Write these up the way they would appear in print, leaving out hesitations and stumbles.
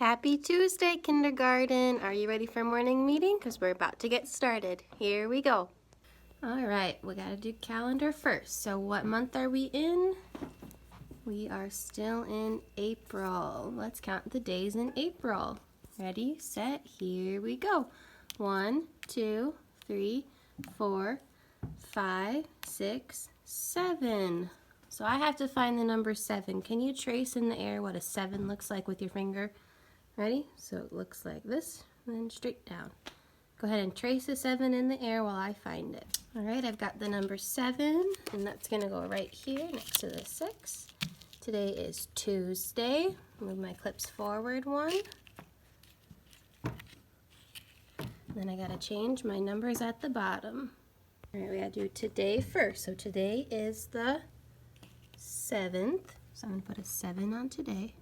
Happy Tuesday, kindergarten. Are you ready for morning meeting? Because we're about to get started. Here we go. All right, we got to do calendar first. So what month are we in? We are still in April. Let's count the days in April. Ready, set, here we go. 1, 2, 3, 4, 5, 6, 7. So I have to find the number 7. Can you trace in the air what a 7 looks like with your finger? Ready? So it looks like this, and then straight down. Go ahead and trace a 7 in the air while I find it. All right, I've got the number 7, and that's gonna go right here next to the 6. Today is Tuesday. Move my clips forward 1. Then I gotta change my numbers at the bottom. All right, we gotta do today first. So today is the 7th. So I'm gonna put a 7 on today.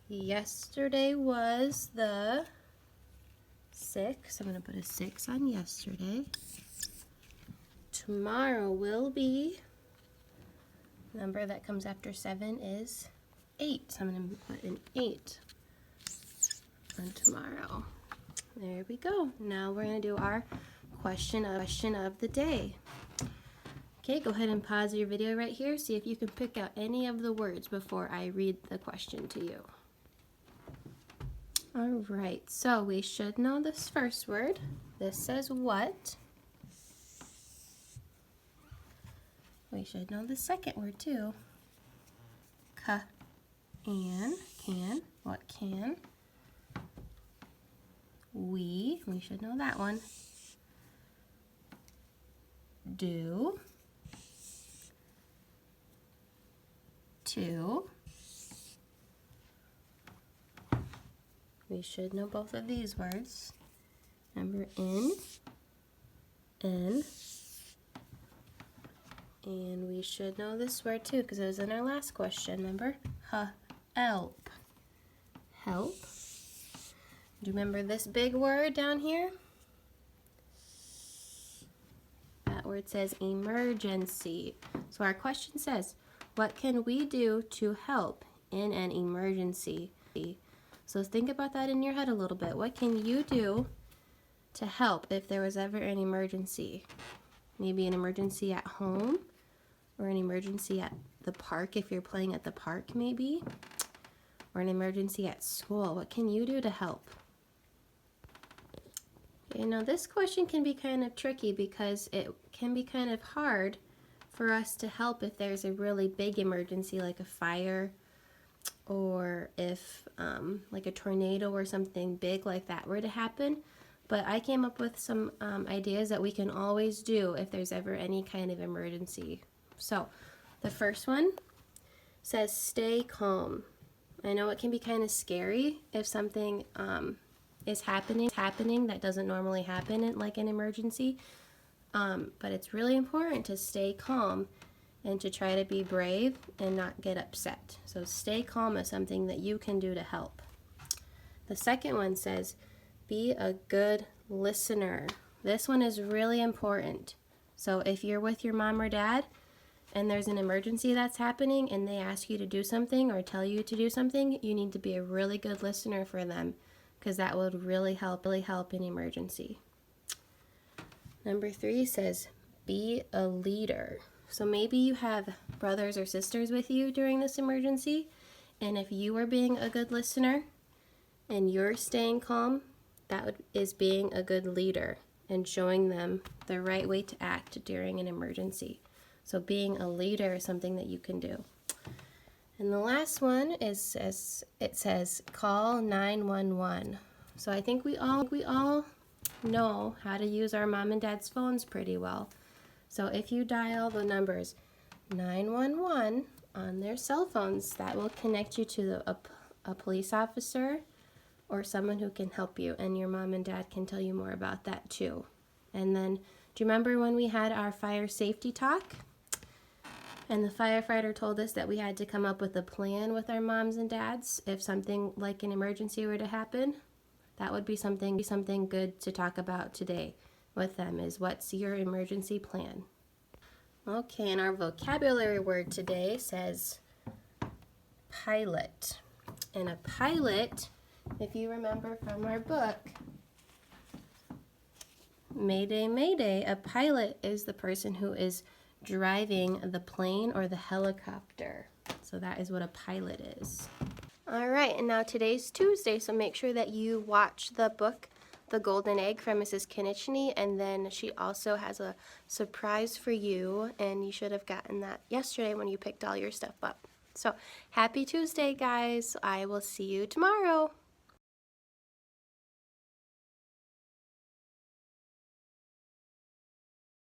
Yesterday was the 6th. I'm going to put a 6 on yesterday. Tomorrow will be, the number that comes after 7 is 8. So I'm going to put an 8 on tomorrow. There we go. Now we're going to do our question of the day. Okay, go ahead and pause your video right here. See if you can pick out any of the words before I read the question to you. All right, so we should know this first word. This says what. We should know the second word too. Can. What can? We should know that one. Do. To. We should know both of these words. Remember in, and we should know this word too because it was in our last question. Remember? Help. Help. Do you remember this big word down here? That word says emergency. So our question says, what can we do to help in an emergency? So think about that in your head a little bit. What can you do to help if there was ever an emergency? Maybe an emergency at home or an emergency at the park if you're playing at the park maybe, or an emergency at school. What can you do to help? You know, this question can be kind of tricky because it can be kind of hard for us to help if there's a really big emergency like a fire, or if like a tornado or something big like that were to happen. But I came up with some ideas that we can always do if there's ever any kind of emergency. So the first one says stay calm. I know it can be kind of scary if something is happening that doesn't normally happen in like an emergency, but it's really important to stay calm and to try to be brave and not get upset. So stay calm is something that you can do to help. The second one says, be a good listener. This one is really important. So if you're with your mom or dad and there's an emergency that's happening and they ask you to do something or tell you to do something, you need to be a really good listener for them because that would really help in emergency. Number 3 says, be a leader. So maybe you have brothers or sisters with you during this emergency, and if you are being a good listener and you're staying calm, that is being a good leader and showing them the right way to act during an emergency. So being a leader is something that you can do. And the last one is it says call 911. So I think we all know how to use our mom and dad's phones pretty well. So if you dial the numbers 911 on their cell phones, that will connect you to a police officer or someone who can help you, and your mom and dad can tell you more about that too. And then, do you remember when we had our fire safety talk? And the firefighter told us that we had to come up with a plan with our moms and dads if something like an emergency were to happen. That would be something good to talk about today with them, is what's your emergency plan? Okay, and our vocabulary word today says pilot. And a pilot, if you remember from our book, Mayday, Mayday, a pilot is the person who is driving the plane or the helicopter. So that is what a pilot is. All right, and now today's Tuesday, so make sure that you watch the book, The Golden Egg from Mrs. Kinichny, and then she also has a surprise for you, and you should have gotten that yesterday when you picked all your stuff up. So happy Tuesday, guys. I will see you tomorrow.